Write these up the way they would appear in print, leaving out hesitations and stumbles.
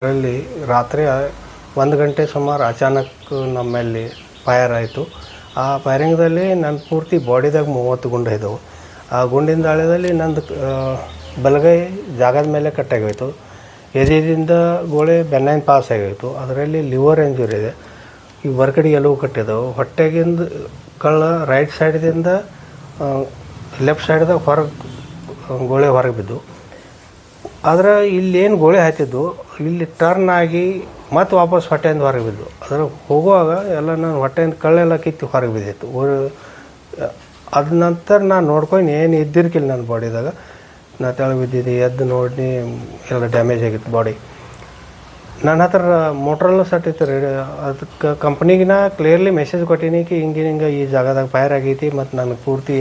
ಅಲ್ಲಿ ರಾತ್ರಿ 1 ಗಂಟೆ ಸುಮಾರು ಅಚಾನಕ್ ನಮ್ಮಲ್ಲಿ ಫೈರ್ ಆಯಿತು. ಆ ಫೈರಿಂಗ್ದಲ್ಲಿ ನನ್ನ ಪೂರ್ತಿ ಬಾಡಿದಾಗ 30 ಗುಂಡು ಇದ್ದವು. ಆ ಗುಂಡಿನ ದಾಳಿಯಲ್ಲಿ ನಂದು ಬಲಗೈ ಜಾಗದ ಮೇಲೆ ಕಟ್ಟಾಗೋಯ್ತು. ಎದೆಯಿಂದ ಗೋಳೆ ಬೆನ್ನಿನ ಪಾಸ್ ಆಗೋಯ್ತು. ಅದರಲ್ಲಿ ಲಿವರ್ ಇಂಜುರಿ ಇದೆ. ಈ ಹೊರಗಡೆ ಎಲ್ಲವೂ ಕಟ್ಟಿದ್ದವು. ಹೊಟ್ಟೆಗಿಂದ ರೈಟ್ ಸೈಡ್ದಿಂದ ಲೆಫ್ಟ್ ಸೈಡ್ದಾಗ ಗೋಳೆ ಹೊರಗೆ ಬಿದ್ದು. ಆದರೆ ಇಲ್ಲೇನು ಗೋಳೆ ಹಾಕಿದ್ದು ಇಲ್ಲಿ ಟರ್ನ್ ಆಗಿ ಮತ್ತು ವಾಪಸ್ ಹೊಟ್ಟೆಯಿಂದ ಹೊರಗೆ ಬಿದ್ದು. ಅದರ ಹೋಗುವಾಗ ಎಲ್ಲ ನಾನು ಹೊಟ್ಟೆಯಿಂದ ಕಳ್ಳೆಲ್ಲ ಕಿತ್ತು ಹೊರಗೆ ಬಿದ್ದಿತ್ತು. ಅದ ನಂತರ ನಾನು ನೋಡ್ಕೊಂಡು ಏನು ಇದ್ದಿರ್ಕಿಲ್ಲ ನನ್ನ ಬಾಡಿದಾಗ. ನಾ ತೆಳಗೆ ಬಿದ್ದಿದ್ದೆ, ಎದ್ದು ನೋಡಿ ಎಲ್ಲ ಡ್ಯಾಮೇಜ್ ಆಗಿತ್ತು ಬಾಡಿ. ನನ್ನ ಹತ್ರ ಮೋಟ್ರೆಲ್ಲ ಸಟ್ ಇತ್ತು ರೀ. ಅದಕ್ಕೆ ಕಂಪ್ನಿಗೆ ನಾ ಕ್ಲಿಯರ್ಲಿ ಮೆಸೇಜ್ ಕೊಟ್ಟೀನಿ ಕಿ ಹಿಂಗೆ ಈ ಜಾಗದಾಗ ಫೈರ್ ಆಗೈತಿ ಮತ್ತು ನನಗೆ ಪೂರ್ತಿ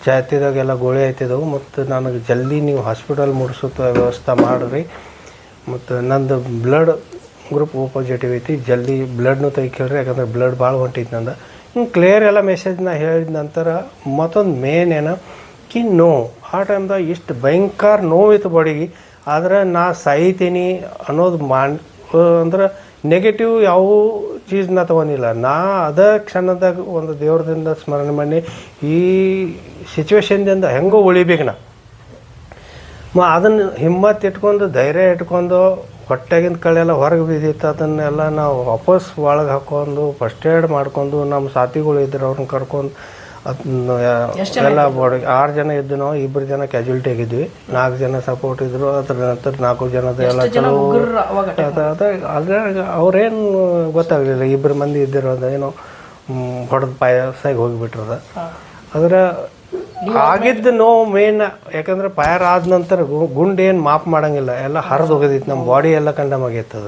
ಛಾತಿದಾಗೆಲ್ಲ ಗೋಳೆ ಆಯ್ತಿದ್ದವು ಮತ್ತು ನನಗೆ ಜಲ್ದಿ ನೀವು ಹಾಸ್ಪಿಟಲ್ ಮುಡ್ಸೋ ವ್ಯವಸ್ಥೆ ಮಾಡಿರಿ ಮತ್ತು ನಂದು ಬ್ಲಡ್ ಗ್ರೂಪ್ ಓ ಪಾಸಿಟಿವ್ ಐತಿ, ಜಲ್ದಿ ಬ್ಲಡ್ನು ತೆಗಿಕೇಳ್ರಿ, ಯಾಕಂದ್ರೆ ಬ್ಲಡ್ ಭಾಳ ಹೊಂಟೈತಿ ನಂದು. ಹಿಂಗೆ ಕ್ಲಿಯರ್ ಎಲ್ಲ ಮೆಸೇಜ್ನ ಹೇಳಿದ ನಂತರ ಮತ್ತೊಂದು ಮೇನ್ ಏನು ಕಿ ನೋವು. ಆ ಟೈಮ್ದಾಗ ಇಷ್ಟು ಭಯಂಕರ ನೋವಿತ್ತು ಬಾಡಿಗೆ. ಆದ್ರೆ ನಾ ಸಾಯ್ತೀನಿ ಅನ್ನೋದು ಅಂದ್ರೆ ನೆಗೆಟಿವ್ ಯಾವ ಚೀಸ್ನ ತೊಗೊಂಡಿಲ್ಲ. ನಾ ಅದ ಕ್ಷಣದಾಗ ಒಂದು ದೇವ್ರದಿಂದ ಸ್ಮರಣೆ ಮಾಡಿ ಈ ಸಿಚುವೇಶನ್ದಿಂದ ಹೆಂಗೋ ಉಳಿಬೇಕು ನಾ. ಅದನ್ನು ಹಿಮ್ಮತ್ತು ಇಟ್ಕೊಂಡು ಧೈರ್ಯ ಇಟ್ಕೊಂಡು ಹೊಟ್ಟೆಗಿಂದ ಕಳೆಲ್ಲ ಹೊರಗೆ ಬಿದ್ದಿತ್ತು. ಅದನ್ನೆಲ್ಲ ನಾವು ವಾಪಸ್ ಒಳಗೆ ಹಾಕ್ಕೊಂಡು ಫಸ್ಟ್ ಏಡ್ ಮಾಡ್ಕೊಂಡು ನಮ್ಮ ಸಾಥಿಗಳು ಇದ್ರು ಅವ್ರನ್ನ ಕರ್ಕೊಂಡು ಅದನ್ನ ಎಲ್ಲ ಬಾಡಿ 6 ಜನ ಇದ್ದು ನಾವು 2 ಜನ ಕ್ಯಾಜುಲಿಟಿ ಆಗಿದ್ವಿ, 4 ಜನ ಸಪೋರ್ಟ್ ಇದ್ರು. ಅದ್ರ ನಂತರ 4 ಜನದ ಎಲ್ಲ ಚಲೋ ಅದ್ರಾಗ ಅವ್ರೇನು ಗೊತ್ತಾಗಲಿಲ್ಲ. 2 ಮಂದಿ ಇದ್ದಿರೋದು ಏನೋ ಹೊಡೆದು ಪಾಯಸಾಗಿ ಹೋಗಿಬಿಟ್ರದ. ಅದರ ಆಗಿದ್ದು ನೋವು ಮೇನ್. ಯಾಕಂದ್ರೆ ಫೈರ್ ಆದ ನಂತರ ಗುಂಡು ಏನು ಮಾಪ್ ಮಾಡಂಗಿಲ್ಲ, ಎಲ್ಲ ಹರಿದು ಹೋಗೋದಿತ್ತು. ನಮ್ಮ ಬಾಡಿ ಎಲ್ಲ ಕಂಡಮ್ ಆಗೈತದ.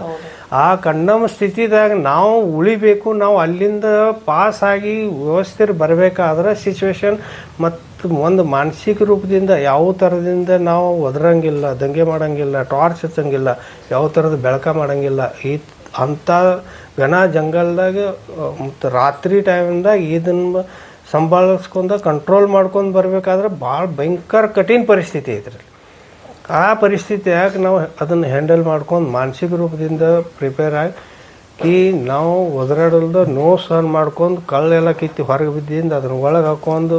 ಆ ಕಂಡಮ್ ಸ್ಥಿತಿದಾಗ ನಾವು ಉಳಿಬೇಕು. ನಾವು ಅಲ್ಲಿಂದ ಪಾಸ್ ಆಗಿ ವ್ಯವಸ್ಥೆ ಬರಬೇಕಾದ್ರೆ ಸಿಚುವೇಶನ್ ಮತ್ತು ಒಂದು ಮಾನಸಿಕ ರೂಪದಿಂದ ಯಾವ ಥರದಿಂದ ನಾವು ಒದರಂಗಿಲ್ಲ, ದಂಗೆ ಮಾಡೋಂಗಿಲ್ಲ, ಟಾರ್ಚ್ ಹಚ್ಚಂಗಿಲ್ಲ, ಯಾವ ಥರದ ಬೆಳಕ ಮಾಡೋಂಗಿಲ್ಲ. ಅಂಥ ಘನ ಜಂಗಲ್ದಾಗ ಮತ್ತು ರಾತ್ರಿ ಟೈಮ್ದಾಗ ಇದನ್ನು ಸಂಭಾಳಿಸ್ಕೊಂಡು ಕಂಟ್ರೋಲ್ ಮಾಡ್ಕೊಂಡು ಬರಬೇಕಾದ್ರೆ ಭಾಳ ಭಯಂಕರ ಕಠಿಣ ಪರಿಸ್ಥಿತಿ ಐತ್ರಿ. ಆ ಪರಿಸ್ಥಿತಿಯಾಗ ನಾವು ಅದನ್ನು ಹ್ಯಾಂಡಲ್ ಮಾಡ್ಕೊಂಡು ಮಾನಸಿಕ ರೂಪದಿಂದ ಪ್ರಿಪೇರ್ ಆಗಿ ನಾವು ಒದರಾಡಲ್ದ ನೋವು ಸಹನ ಮಾಡ್ಕೊಂಡು ಕಳ್ಳೆಲ್ಲ ಕಿತ್ತಿ ಹೊರಗೆ ಬಿದ್ದಿಂದ ಅದನ್ನ ಒಳಗೆ ಹಾಕೊಂಡು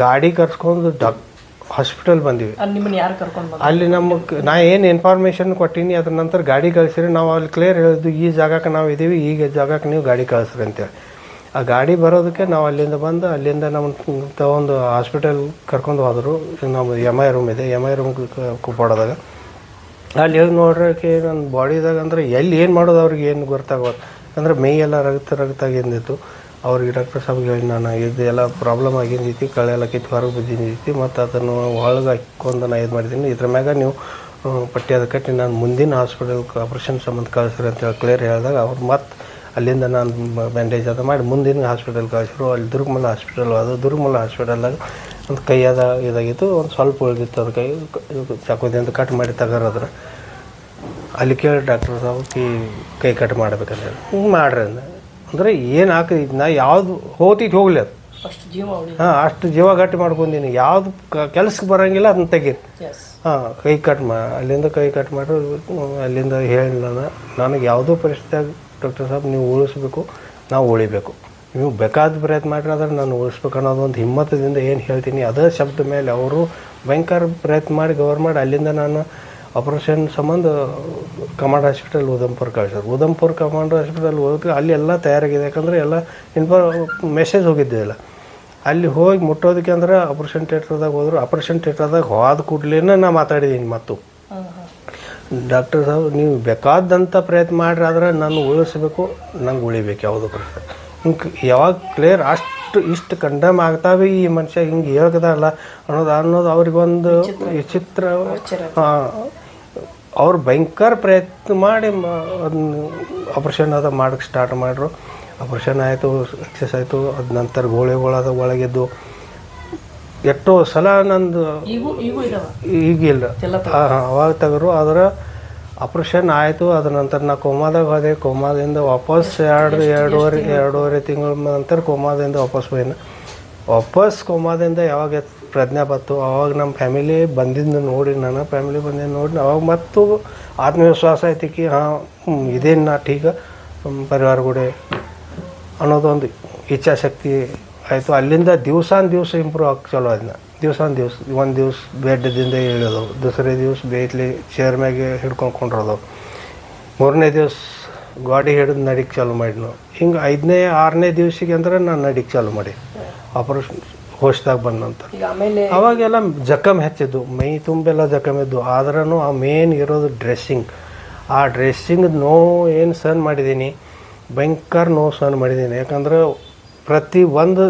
ಗಾಡಿ ಕರ್ಸ್ಕೊಂಡು ಹಾಸ್ಪಿಟಲ್ ಬಂದಿವಿ. ಅಲ್ಲಿ ನಮಗೆ ನಾ ಏನು ಇನ್ಫಾರ್ಮೇಷನ್ ಕೊಟ್ಟೀನಿ ಅದ್ರ ನಂತರ ಗಾಡಿ ಕಳಿಸಿರಿ. ನಾವು ಅಲ್ಲಿ ಕ್ಲಿಯರ್ ಹೇಳಿದ್ದು ಈ ಜಾಗಕ್ಕೆ ನಾವು ಇದ್ದೀವಿ, ಈಗ ಜಾಗಕ್ಕೆ ನೀವು ಗಾಡಿ ಕಳಿಸ್ರಿ ಅಂತೇಳಿ. ಆ ಗಾಡಿ ಬರೋದಕ್ಕೆ ನಾವು ಅಲ್ಲಿಂದ ಬಂದು ಅಲ್ಲಿಂದ ನಮ್ಮ ತಗೊಂಡು ಹಾಸ್ಪಿಟಲ್ ಕರ್ಕೊಂಡು ಹೋದರು. ನಮ್ಮ MI ರೂಮ್ ಇದೆ, MI ರೂಮ್ ಕುಪ್ಪಡೋದಾಗ ಅಲ್ಲಿ ಹೇಗೆ ನೋಡ್ರಕ್ಕೆ ನನ್ನ ಬಾಡಿದಾಗ ಅಂದ್ರೆ ಎಲ್ಲಿ ಏನು ಮಾಡೋದು ಅವ್ರಿಗೆ ಏನು ಗೊತ್ತಾಗೋದು. ಅಂದರೆ ಮೈ ಎಲ್ಲ ರಗತಾಗಿಂದಿತ್ತು. ಅವ್ರಿಗೆ ಡಾಕ್ಟರ್ ಸಾಬ್ಗೆ ಹೇಳಿ ನಾನು ಇದೆಲ್ಲ ಪ್ರಾಬ್ಲಮ್ ಆಗಿಂದೈತಿ, ಕಳೆಲ್ಲ ಕಿತ್ತು ಹೊರಗೆ ಬಿದ್ದಿದ್ದೈತಿ ಮತ್ತು ಅದನ್ನು ಒಳಗೆ ಹಾಕ್ಕೊಂಡು ನಾನು ಇದು ಮಾಡಿದ್ದೀನಿ. ಇದ್ರ ಮ್ಯಾಗ ನೀವು ಪಟ್ಟಿ ಅದು ಕಟ್ಟಿ ನಾನು ಮುಂದಿನ ಹಾಸ್ಪಿಟಲ್ಗೆ ಆಪ್ರೇಷನ್ ಸಂಬಂಧ ಕಳಿಸ್ರಿ ಅಂತೇಳಿ ಕ್ಲಿಯರ್ ಹೇಳಿದಾಗ ಅವ್ರು ಮತ್ತು ಅಲ್ಲಿಂದ ನಾನು ಬ್ಯಾಂಡೇಜ್ ಅದು ಮಾಡಿ ಮುಂದಿನ ಹಾಸ್ಪಿಟಲ್ ಕಳಿಸಿರು. ಅಲ್ಲಿ ದುರ್ಗಮಲ್ಲ ಹಾಸ್ಪಿಟಲ್ ಅದು. ದುರ್ಗಮಲ್ಲ ಹಾಸ್ಪಿಟಲ್ದಾಗ ಒಂದು ಕೈಯಾದ ಇದಾಗಿತ್ತು, ಒಂದು ಸ್ವಲ್ಪ ಉಳಿದಿತ್ತು. ಅದು ಚಾಕುದಿಂದ ಕಟ್ ಮಾಡಿ ತಗೋರದ್ರ ಅಲ್ಲಿ ಕೇಳಿ ಡಾಕ್ಟರ್ ಸಾವು ಕೈ ಕಟ್ ಮಾಡ್ಬೇಕಂತ ಹಿಂಗೆ ಮಾಡ್ರಿ ಅಂದರೆ ಏನು ಹಾಕಿದ್ ನಾ ಯಾವ್ದು ಹೋಗ್ತಿದ್ದು ಹೋಗ್ಲಿ ಅದು ಅಷ್ಟು ಜೀವ ಗಟ್ಟಿ ಮಾಡ್ಕೊಂಡೀನಿ. ಯಾವ್ದು ಕೆಲ್ಸಕ್ಕೆ ಬರೋಂಗಿಲ್ಲ ಅದನ್ನ ತೆಗೀರಿ. ಕೈ ಕಟ್ ಅಲ್ಲಿಂದ ಕೈ ಕಟ್ ಮಾಡ್ರಿ. ಅಲ್ಲಿಂದ ಹೇಳಿಲ್ಲ ನನಗೆ ಯಾವುದೋ ಪರಿಸ್ಥಿತಿಯಾಗ ಡಾಕ್ಟರ್ ಸಾಬ್ ನೀವು ಉಳಿಸ್ಬೇಕು, ನಾವು ಉಳಿಬೇಕು, ನೀವು ಬೇಕಾದ ಪ್ರಯತ್ನ ಮಾಡಿರಿ, ಆದರೆ ನಾನು ಉಳಿಸ್ಬೇಕು ಅನ್ನೋದು ಒಂದು ಹಿಮ್ಮತದಿಂದ ಏನು ಹೇಳ್ತೀನಿ ಅದೇ ಶಬ್ದ ಮೇಲೆ ಅವರು ಭಯಂಕರ ಪ್ರಯತ್ನ ಮಾಡಿ ಗೌರ್ಮೆಂಟ್ ಅಲ್ಲಿಂದ ನಾನು ಆಪ್ರೇಷನ್ ಸಂಬಂಧ ಕಮಾಂಡ್ ಹಾಸ್ಪಿಟಲ್ ಉಧಂಪುರ್ ಕಳಿಸೋರು. ಉಧಂಪುರ್ ಕಮಾಂಡ್ ಹಾಸ್ಪಿಟಲ್ ಹೋಗಿ ಅಲ್ಲಿ ಎಲ್ಲ ತಯಾರಾಗಿದೆ. ಯಾಕಂದರೆ ಎಲ್ಲ ಮೆಸೇಜ್ ಹೋಗಿದ್ದಿಲ್ಲ. ಅಲ್ಲಿ ಹೋಗಿ ಮುಟ್ಟೋದಕ್ಕೆ ಅಂದ್ರೆ ಆಪ್ರೇಷನ್ ಥಿಯೇಟ್ರದಾಗ ಹೋದ್ರು. ಆಪ್ರೇಷನ್ ಥಿಯೇಟ್ರದಾಗ ಹೋದ ಕೂಡಲೇ ನಾ ಮಾತಾಡಿದ್ದೀನಿ ಮತ್ತು ಡಾಕ್ಟರ್ ಸಾಹೇಬ್ ನೀವು ಬೇಕಾದಂಥ ಪ್ರಯತ್ನ ಮಾಡ್ರಿ, ಆದರೆ ನಾನು ಉಳಿಸ್ಬೇಕು, ನಂಗೆ ಉಳಿಬೇಕು ಯಾವುದೋ ಪರಿಸ್ಥಿತಿ. ಹಿಂಗೆ ಯಾವಾಗ ಕ್ಲಿಯರ್ ಇಷ್ಟು ಕಂಡಮ್ ಆಗ್ತಾವೆ ಈ ಮನುಷ್ಯ ಹಿಂಗೆ ಹೇಳ್ಕದಲ್ಲ ಅನ್ನೋದು ಅವ್ರಿಗೊಂದು ವಿಚಿತ್ರ. ಅವ್ರು ಭಯಂಕರ ಪ್ರಯತ್ನ ಮಾಡಿ ಅದನ್ನ ಆಪ್ರೇಷನ್ ಅದ ಮಾಡೋಕ್ಕೆ ಸ್ಟಾರ್ಟ್ ಮಾಡ್ರು. ಆಪ್ರೇಷನ್ ಆಯಿತು, ಸಕ್ಸಸ್ ಆಯಿತು. ಅದ ನಂತರ ಗೋಳೆಗಳದ ಒಳಗಿದ್ದು ಎಷ್ಟೋ ಸಲ ನಂದು ಈಗಿಲ್ಲ ಅವಾಗ ತೆಗರು. ಅದರ ಆಪ್ರೇಷನ್ ಆಯಿತು. ಅದ ನಂತರ ನಾ ಕೋಮಾದಾಗ ಹೋದೆ. ಕೋಮಾದಿಂದ ವಾಪಸ್ ಎರಡೂವರೆ ತಿಂಗಳ ನಂತರ ಕೋಮಾದಿಂದ ವಾಪಸ್ ಕೋಮಾದಿಂದ ಯಾವಾಗ ಪ್ರಜ್ಞೆ ಬಂತು ಅವಾಗ ನಮ್ಮ ಫ್ಯಾಮಿಲಿ ಬಂದಿದ್ದು ನೋಡಿ, ನನ್ನ ಫ್ಯಾಮಿಲಿ ಬಂದಿದ್ದು ನೋಡಿ ಅವಾಗ ಮತ್ತು ಆತ್ಮವಿಶ್ವಾಸ ಐತಿ ಕಿ ಹಾಂ ಇದೇನು ನಾ ಠೀಕ ಪರಿವಾರ ಕೂಡ ಅನ್ನೋದೊಂದು ಇಚ್ಛಾಶಕ್ತಿ ಆಯಿತು. ಅಲ್ಲಿಂದ ದಿವಸ ಇಂಪ್ರೂವ್ ಆಗಿ ಚಲೋ ಅದನ್ನ ದಿವಸ ಒಂದು ದಿವ್ಸ ಬೆಡ್ದಿಂದ ಹೇಳೋದು, ದೂಸರೇ ದಿವ್ಸ ಬೇಯ್ತಲಿ ಚೇರ್ ಮ್ಯಾಗೆ ಹಿಡ್ಕೊಂಡ್ರೋದು, 3ನೇ ದಿವ್ಸ ಗಾಡಿ ಹಿಡಿದು ನಡಿಗೆ ಚಾಲು ಮಾಡಿದ್ನು. ಹಿಂಗೆ 5ನೇ 6ನೇ ದಿವ್ಸಿಗೆ ಅಂದ್ರೆ ನಾನು ನಡಿಗೆ ಚಾಲು ಮಾಡಿ ಆಪರೇಷನ್ ಹೋಸ್ದಾಗ ಬಂದಂತ. ಅವಾಗೆಲ್ಲ ಜಖಮ್ ಹೆಚ್ಚಿದ್ದು, ಮೈ ತುಂಬೆಲ್ಲ ಜಖಮ್ ಇದ್ದು. ಆದ್ರೂ ಆ ಮೇನ್ ಇರೋದು ಡ್ರೆಸ್ಸಿಂಗ್. ಆ ಡ್ರೆಸ್ಸಿಂಗ್ ನೋವು ಏನು ಸಹನ್ ಮಾಡಿದ್ದೀನಿ, ಭಯಂಕರ ನೋವು ಸಹನ್ ಮಾಡಿದ್ದೀನಿ. ಯಾಕಂದ್ರೆ ಪ್ರತಿ ಒಂದು